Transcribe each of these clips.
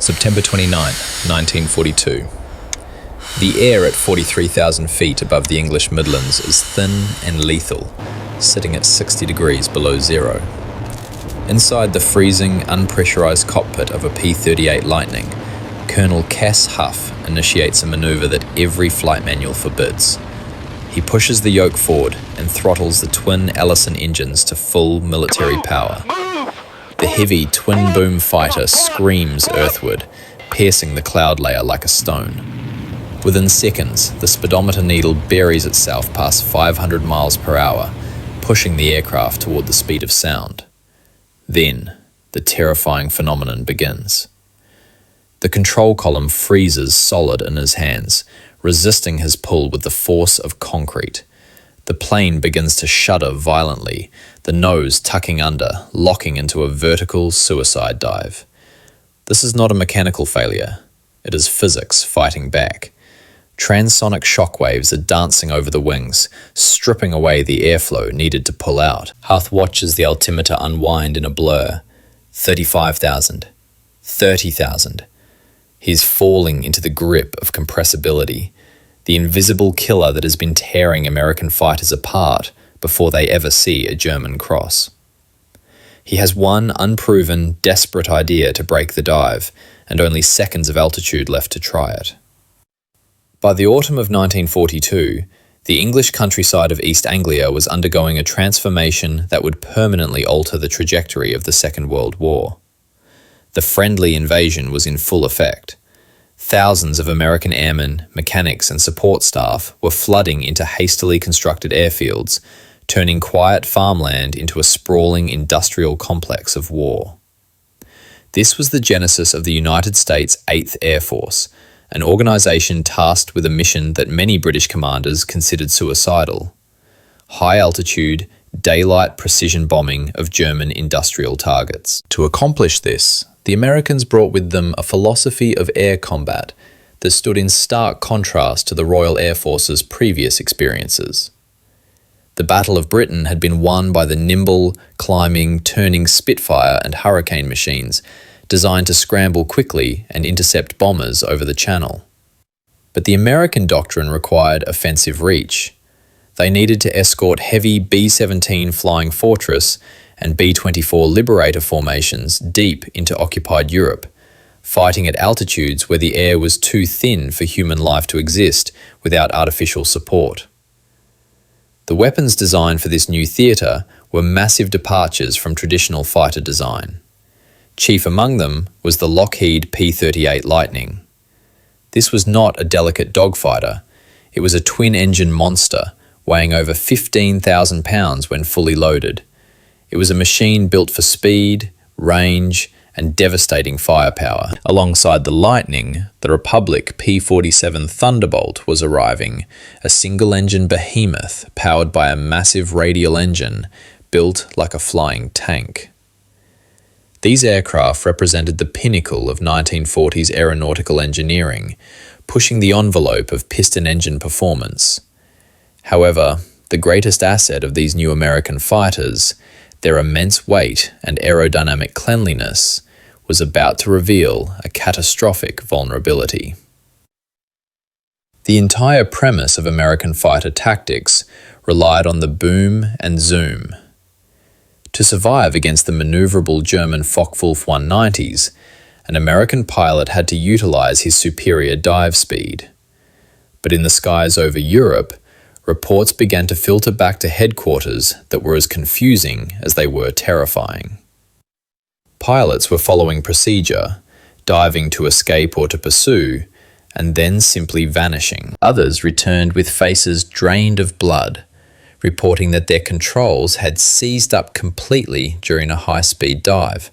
September 29, 1942. The air at 43,000 feet above the English Midlands is thin and lethal, sitting at 60 degrees below zero. Inside the freezing, unpressurized cockpit of a P-38 Lightning, Colonel Hough initiates a maneuver that every flight manual forbids. He pushes the yoke forward and throttles the twin Ellison engines to full military power. The heavy twin-boom fighter screams earthward, piercing the cloud layer like a stone. Within seconds, the speedometer needle buries itself past 500 miles per hour, pushing the aircraft toward the speed of sound. Then, the terrifying phenomenon begins. The control column freezes solid in his hands, resisting his pull with the force of concrete. The plane begins to shudder violently, the nose tucking under, locking into a vertical suicide dive. This is not a mechanical failure. It is physics fighting back. Transonic shockwaves are dancing over the wings, stripping away the airflow needed to pull out. Hough watches the altimeter unwind in a blur. 35,000. 30,000. He's falling into the grip of compressibility, the invisible killer that has been tearing American fighters apart before they ever see a German cross. He has one unproven, desperate idea to break the dive, and only seconds of altitude left to try it. By the autumn of 1942, the English countryside of East Anglia was undergoing a transformation that would permanently alter the trajectory of the Second World War. The friendly invasion was in full effect. Thousands of American airmen, mechanics and support staff were flooding into hastily constructed airfields, turning quiet farmland into a sprawling industrial complex of war. This was the genesis of the United States 8th Air Force, an organization tasked with a mission that many British commanders considered suicidal: high-altitude, daylight precision bombing of German industrial targets. To accomplish this, the Americans brought with them a philosophy of air combat that stood in stark contrast to the Royal Air Force's previous experiences. The Battle of Britain had been won by the nimble, climbing, turning Spitfire and Hurricane machines designed to scramble quickly and intercept bombers over the Channel. But the American doctrine required offensive reach. They needed to escort heavy B-17 Flying Fortress and B-24 Liberator formations deep into occupied Europe, fighting at altitudes where the air was too thin for human life to exist without artificial support. The weapons designed for this new theatre were massive departures from traditional fighter design. Chief among them was the Lockheed P-38 Lightning. This was not a delicate dogfighter. It was a twin-engine monster, weighing over 15,000 pounds when fully loaded. It was a machine built for speed, range, and devastating firepower. Alongside the Lightning, the Republic P-47 Thunderbolt was arriving, a single-engine behemoth powered by a massive radial engine built like a flying tank. These aircraft represented the pinnacle of 1940s aeronautical engineering, pushing the envelope of piston engine performance. However, the greatest asset of these new American fighters, their immense weight and aerodynamic cleanliness, was about to reveal a catastrophic vulnerability. The entire premise of American fighter tactics relied on the boom and zoom. To survive against the maneuverable German Focke-Wulf 190s, an American pilot had to utilize his superior dive speed. But in the skies over Europe, reports began to filter back to headquarters that were as confusing as they were terrifying. Pilots were following procedure, diving to escape or to pursue, and then simply vanishing. Others returned with faces drained of blood, reporting that their controls had seized up completely during a high-speed dive,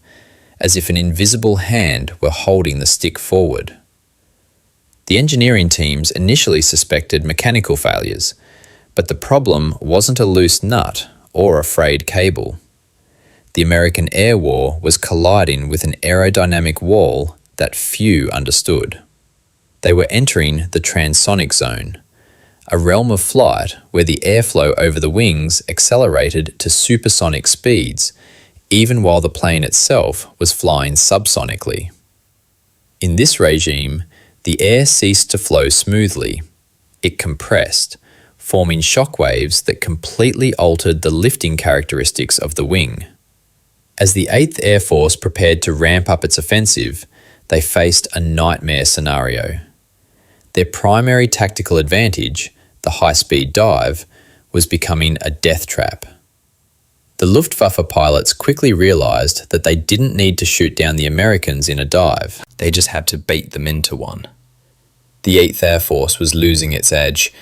as if an invisible hand were holding the stick forward. The engineering teams initially suspected mechanical failures, but the problem wasn't a loose nut or a frayed cable. The American air war was colliding with an aerodynamic wall that few understood. They were entering the Transonic zone, a realm of flight where the airflow over the wings accelerated to supersonic speeds, even while the plane itself was flying subsonically. In this regime, the air ceased to flow smoothly. It compressed, forming shock waves that completely altered the lifting characteristics of the wing. As the 8th Air Force prepared to ramp up its offensive, they faced a nightmare scenario. Their primary tactical advantage, the high-speed dive, was becoming a death trap. The Luftwaffe pilots quickly realized that they didn't need to shoot down the Americans in a dive. They just had to bait them into one. The 8th Air Force was losing its edge,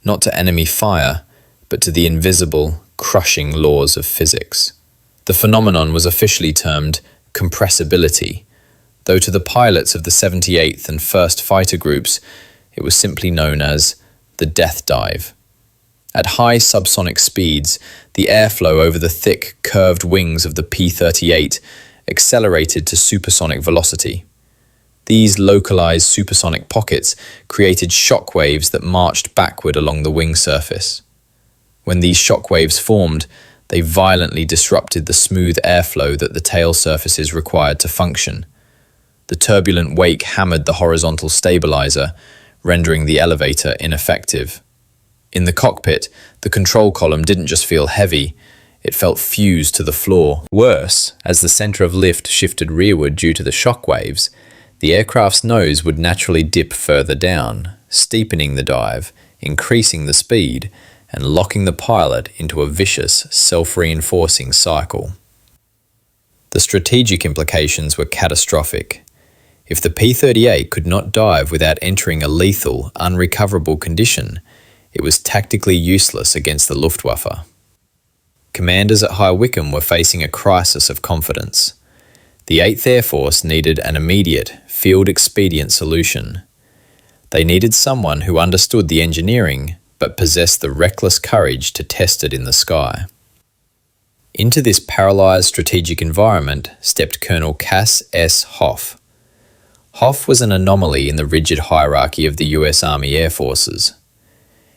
not to enemy fire, but to the invisible, crushing laws of physics. The phenomenon was officially termed compressibility, though to the pilots of the 78th and 1st Fighter Groups, it was simply known as the death dive. At high subsonic speeds, the airflow over the thick, curved wings of the P-38 accelerated to supersonic velocity. These localized supersonic pockets created shock waves that marched backward along the wing surface. When these shock waves formed, they violently disrupted the smooth airflow that the tail surfaces required to function. The turbulent wake hammered the horizontal stabilizer, rendering the elevator ineffective. In the cockpit, the control column didn't just feel heavy, it felt fused to the floor. Worse, as the center of lift shifted rearward due to the shock waves, the aircraft's nose would naturally dip further down, steepening the dive, increasing the speed, and locking the pilot into a vicious, self-reinforcing cycle. The strategic implications were catastrophic. If the P-38 could not dive without entering a lethal, unrecoverable condition, it was tactically useless against the Luftwaffe. Commanders at High Wycombe were facing a crisis of confidence. The 8th Air Force needed an immediate, field-expedient solution. They needed someone who understood the engineering, but possessed the reckless courage to test it in the sky. Into this paralyzed strategic environment stepped Colonel Cass S. Hough. Hough was an anomaly in the rigid hierarchy of the US Army Air Forces.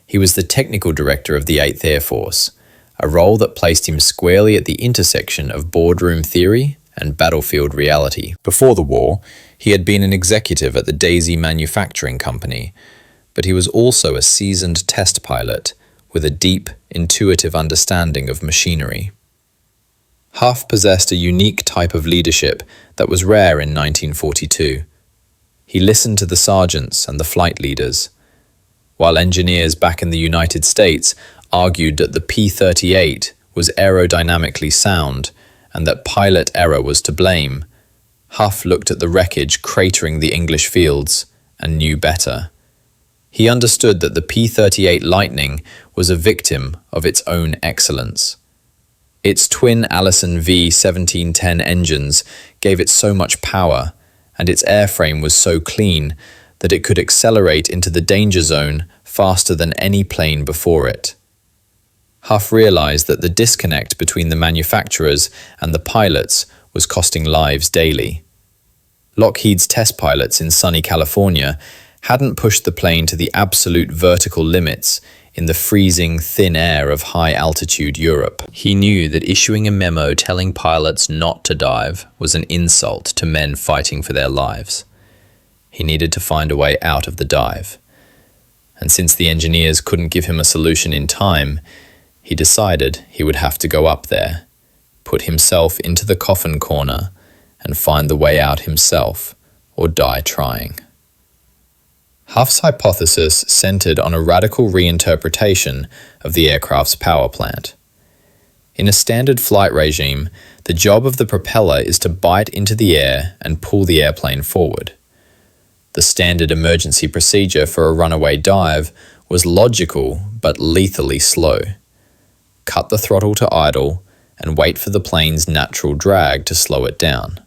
He was the technical director of the 8th Air Force, a role that placed him squarely at the intersection of boardroom theory and battlefield reality. Before the war, he had been an executive at the Daisy Manufacturing Company, but he was also a seasoned test pilot with a deep, intuitive understanding of machinery. Hough possessed a unique type of leadership that was rare in 1942. He listened to the sergeants and the flight leaders, while engineers back in the United States argued that the P-38 was aerodynamically sound and that pilot error was to blame. Hough looked at the wreckage cratering the English fields and knew better. He understood that the P-38 Lightning was a victim of its own excellence. Its twin Allison V1710 engines gave it so much power, and its airframe was so clean that it could accelerate into the danger zone faster than any plane before it. Hough realized that the disconnect between the manufacturers and the pilots was costing lives daily. Lockheed's test pilots in sunny California hadn't pushed the plane to the absolute vertical limits in the freezing, thin air of high-altitude Europe. He knew that issuing a memo telling pilots not to dive was an insult to men fighting for their lives. He needed to find a way out of the dive. And since the engineers couldn't give him a solution in time, he decided he would have to go up there, put himself into the coffin corner, and find the way out himself, or die trying. Hough's hypothesis centered on a radical reinterpretation of the aircraft's power plant. In a standard flight regime, the job of the propeller is to bite into the air and pull the airplane forward. The standard emergency procedure for a runaway dive was logical but lethally slow. Cut the throttle to idle and wait for the plane's natural drag to slow it down.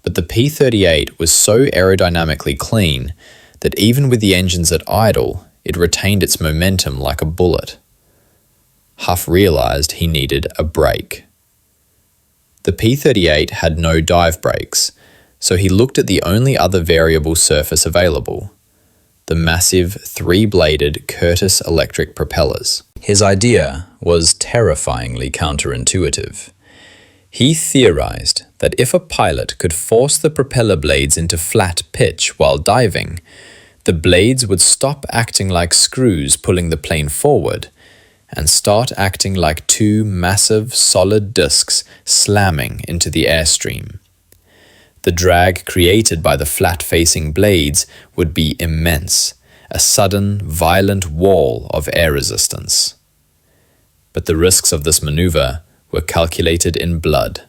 But the P-38 was so aerodynamically clean that even with the engines at idle, it retained its momentum like a bullet. Hough realized he needed a brake. The P-38 had no dive brakes, so he looked at the only other variable surface available, the massive three-bladed Curtiss electric propellers. His idea was terrifyingly counterintuitive. He theorized that if a pilot could force the propeller blades into flat pitch while diving, the blades would stop acting like screws pulling the plane forward and start acting like two massive solid discs slamming into the airstream. The drag created by the flat-facing blades would be immense, a sudden, violent wall of air resistance. But the risks of this maneuver were calculated in blood.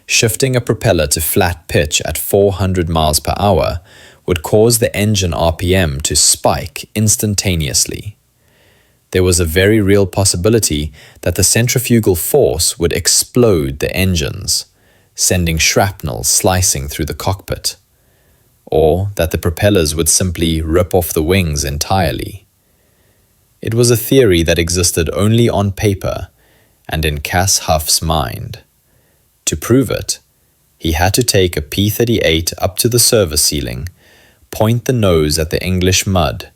Shifting a propeller to flat pitch at 400 miles per hour would cause the engine RPM to spike instantaneously. There was a very real possibility that the centrifugal force would explode the engines, sending shrapnel slicing through the cockpit, or that the propellers would simply rip off the wings entirely. It was a theory that existed only on paper and in Cass Hough's mind. To prove it, he had to take a P-38 up to the service ceiling, point the nose at the English mud,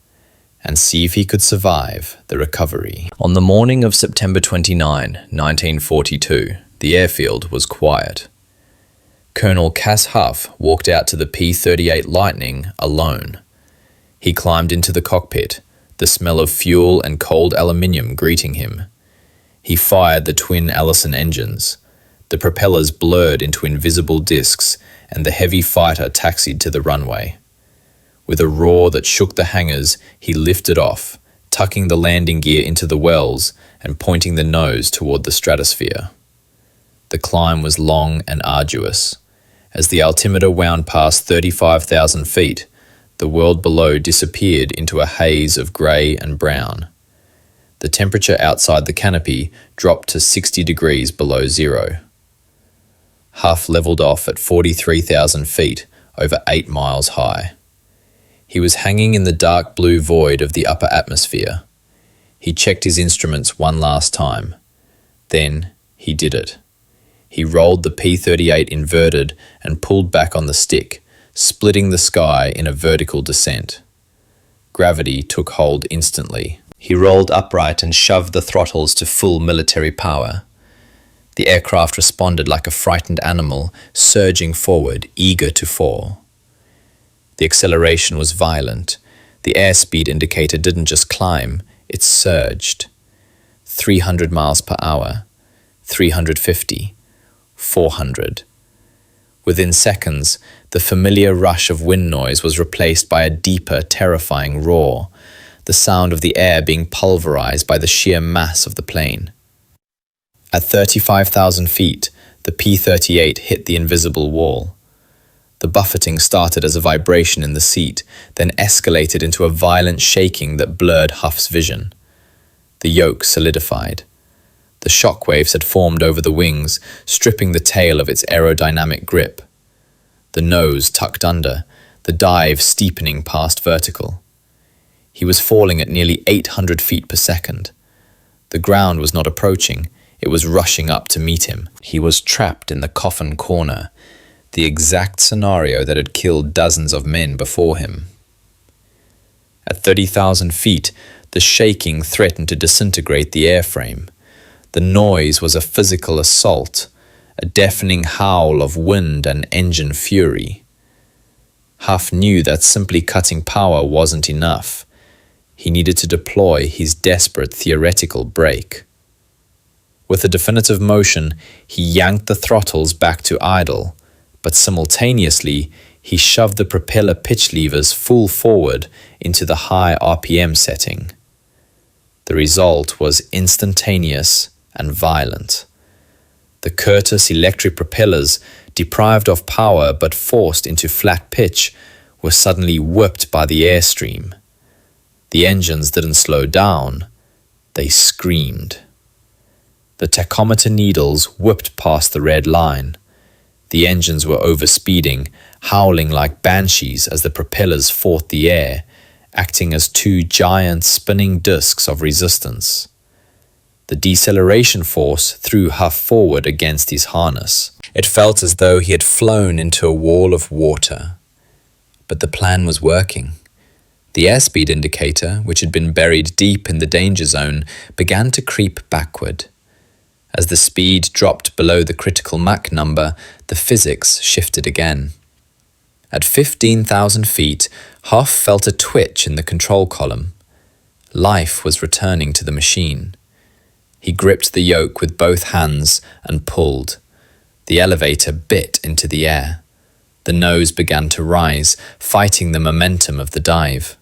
and see if he could survive the recovery. On the morning of September 29, 1942, the airfield was quiet. Colonel Cass Hough walked out to the P-38 Lightning alone. He climbed into the cockpit, the smell of fuel and cold aluminium greeting him. He fired the twin Allison engines. The propellers blurred into invisible discs, and the heavy fighter taxied to the runway. With a roar that shook the hangars, he lifted off, tucking the landing gear into the wells and pointing the nose toward the stratosphere. The climb was long and arduous. As the altimeter wound past 35,000 feet, the world below disappeared into a haze of grey and brown. The temperature outside the canopy dropped to 60 degrees below zero. Hough leveled off at 43,000 feet, over 8 miles high. He was hanging in the dark blue void of the upper atmosphere. He checked his instruments one last time. Then he did it. He rolled the P-38 inverted and pulled back on the stick, splitting the sky in a vertical descent. Gravity took hold instantly. He rolled upright and shoved the throttles to full military power. The aircraft responded like a frightened animal, surging forward, eager to fall. The acceleration was violent. The airspeed indicator didn't just climb, it surged. 300 miles per hour, 350, 400. Within seconds, the familiar rush of wind noise was replaced by a deeper, terrifying roar, the sound of the air being pulverized by the sheer mass of the plane. At 35,000 feet, the P-38 hit the invisible wall. The buffeting started as a vibration in the seat, then escalated into a violent shaking that blurred Hough's vision. The yoke solidified. The shock waves had formed over the wings, stripping the tail of its aerodynamic grip. The nose tucked under, the dive steepening past vertical. He was falling at nearly 800 feet per second. The ground was not approaching, it was rushing up to meet him. He was trapped in the coffin corner, the exact scenario that had killed dozens of men before him. At 30,000 feet, the shaking threatened to disintegrate the airframe. The noise was a physical assault, a deafening howl of wind and engine fury. Hough knew that simply cutting power wasn't enough. He needed to deploy his desperate theoretical brake. With a definitive motion, he yanked the throttles back to idle, but simultaneously, he shoved the propeller pitch levers full forward into the high RPM setting. The result was instantaneous and violent. The Curtiss electric propellers, deprived of power but forced into flat pitch, were suddenly whipped by the airstream. The engines didn't slow down, they screamed. The tachometer needles whipped past the red line. The engines were overspeeding, howling like banshees as the propellers fought the air, acting as two giant spinning discs of resistance. The deceleration force threw Hough forward against his harness. It felt as though he had flown into a wall of water. But the plan was working. The airspeed indicator, which had been buried deep in the danger zone, began to creep backward. As the speed dropped below the critical Mach number, the physics shifted again. At 15,000 feet, Hough felt a twitch in the control column. Life was returning to the machine. He gripped the yoke with both hands and pulled. The elevator bit into the air. The nose began to rise, fighting the momentum of the dive.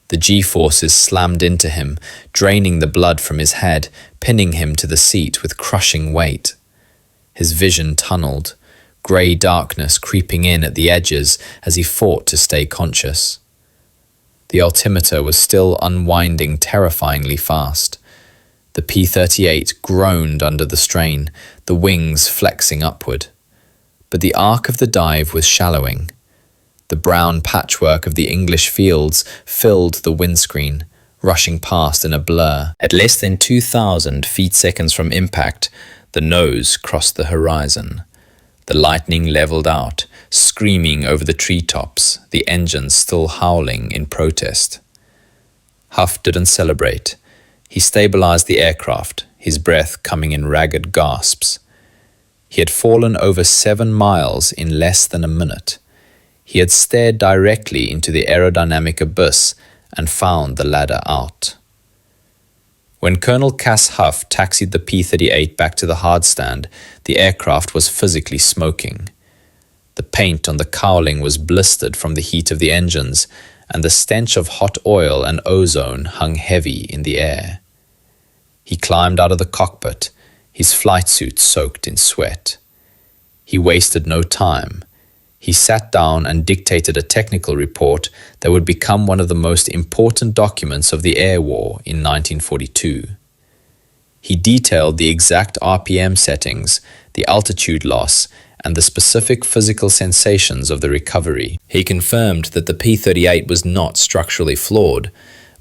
The G-forces slammed into him, draining the blood from his head, pinning him to the seat with crushing weight. His vision tunneled, grey darkness creeping in at the edges as he fought to stay conscious. The altimeter was still unwinding terrifyingly fast. The P-38 groaned under the strain, the wings flexing upward. But the arc of the dive was shallowing. The brown patchwork of the English fields filled the windscreen, rushing past in a blur. At less than 2,000 feet-seconds from impact, the nose crossed the horizon. The lightning leveled out, screaming over the treetops, the engines still howling in protest. Hough didn't celebrate. He stabilized the aircraft, his breath coming in ragged gasps. He had fallen over 7 miles in less than a minute. He had stared directly into the aerodynamic abyss and found the ladder out. When Colonel Cass Hough taxied the P-38 back to the hardstand, the aircraft was physically smoking. The paint on the cowling was blistered from the heat of the engines, and the stench of hot oil and ozone hung heavy in the air. He climbed out of the cockpit, his flight suit soaked in sweat. He wasted no time. He sat down and dictated a technical report that would become one of the most important documents of the air war in 1942. He detailed the exact RPM settings, the altitude loss, and the specific physical sensations of the recovery. He confirmed that the P-38 was not structurally flawed,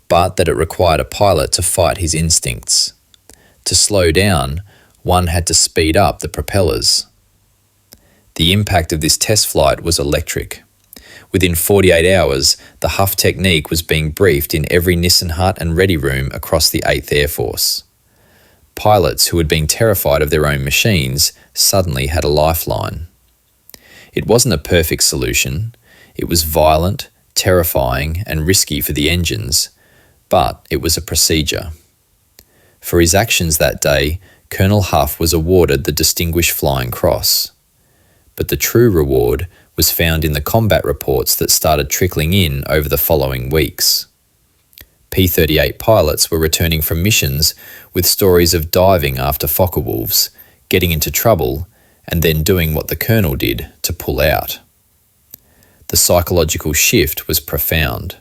but that it required a pilot to fight his instincts. To slow down, one had to speed up the propellers. The impact of this test flight was electric. Within 48 hours, the Hough technique was being briefed in every Nissan hut and ready room across the 8th Air Force. Pilots who had been terrified of their own machines suddenly had a lifeline. It wasn't a perfect solution. It was violent, terrifying, and risky for the engines, but it was a procedure. For his actions that day, Colonel Hough was awarded the Distinguished Flying Cross. But the true reward was found in the combat reports that started trickling in over the following weeks. P-38 pilots were returning from missions with stories of diving after Fokker wolves, getting into trouble, and then doing what the colonel did to pull out. The psychological shift was profound.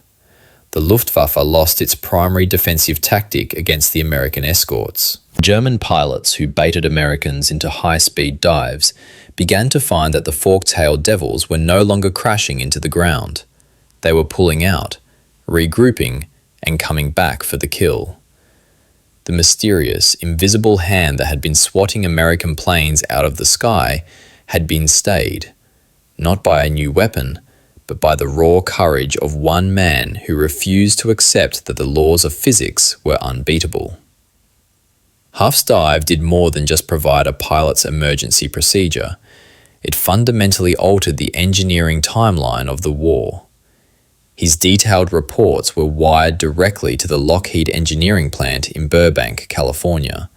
The Luftwaffe lost its primary defensive tactic against the American escorts. German pilots who baited Americans into high-speed dives began to find that the fork-tailed devils were no longer crashing into the ground. They were pulling out, regrouping, and coming back for the kill. The mysterious, invisible hand that had been swatting American planes out of the sky had been stayed, not by a new weapon, but by the raw courage of one man who refused to accept that the laws of physics were unbeatable. Hough's dive did more than just provide a pilot's emergency procedure. It fundamentally altered the engineering timeline of the war. His detailed reports were wired directly to the Lockheed engineering plant in Burbank, California.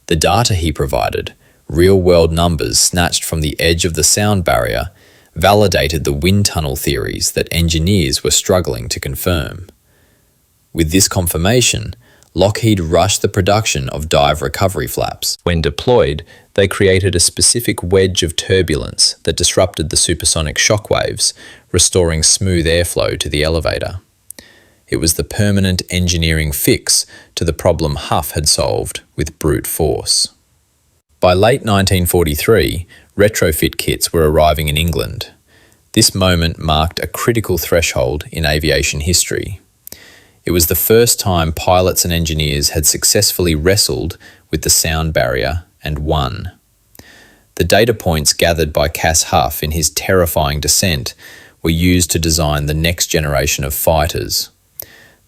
The data he provided, real-world numbers snatched from the edge of the sound barrier, validated the wind tunnel theories that engineers were struggling to confirm. With this confirmation, Lockheed rushed the production of dive recovery flaps. When deployed, they created a specific wedge of turbulence that disrupted the supersonic shockwaves, restoring smooth airflow to the elevator. It was the permanent engineering fix to the problem Hough had solved with brute force. By late 1943, retrofit kits were arriving in England. This moment marked a critical threshold in aviation history. It was the first time pilots and engineers had successfully wrestled with the sound barrier and won. The data points gathered by Cass Hough in his terrifying descent were used to design the next generation of fighters.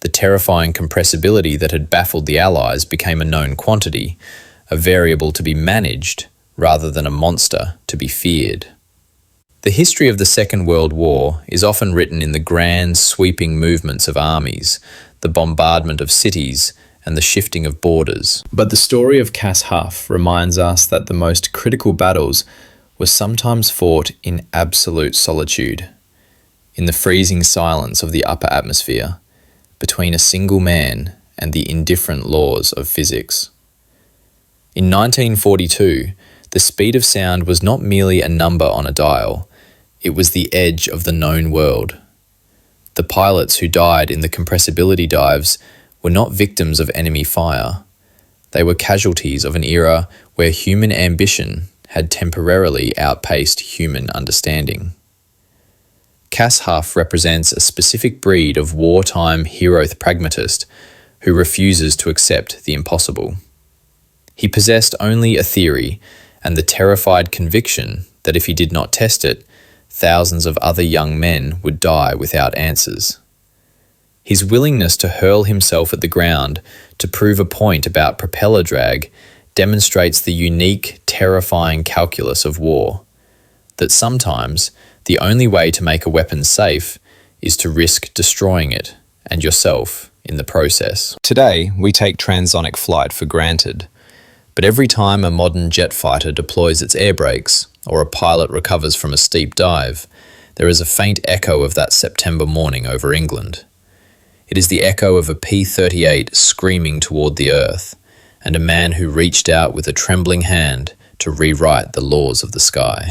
The terrifying compressibility that had baffled the Allies became a known quantity, a variable to be managed rather than a monster to be feared. The history of the Second World War is often written in the grand, sweeping movements of armies, the bombardment of cities, and the shifting of borders. But the story of Hough reminds us that the most critical battles were sometimes fought in absolute solitude, in the freezing silence of the upper atmosphere, between a single man and the indifferent laws of physics. In 1942, the speed of sound was not merely a number on a dial, it was the edge of the known world. The pilots who died in the compressibility dives were not victims of enemy fire. They were casualties of an era where human ambition had temporarily outpaced human understanding. Hough represents a specific breed of wartime hero pragmatist who refuses to accept the impossible. He possessed only a theory and the terrified conviction that if he did not test it, thousands of other young men would die without answers. His willingness to hurl himself at the ground to prove a point about propeller drag demonstrates the unique, terrifying calculus of war, that sometimes the only way to make a weapon safe is to risk destroying it and yourself in the process. Today, we take transonic flight for granted, but every time a modern jet fighter deploys its air brakes, or a pilot recovers from a steep dive, there is a faint echo of that September morning over England. It is the echo of a P-38 screaming toward the earth, and a man who reached out with a trembling hand to rewrite the laws of the sky.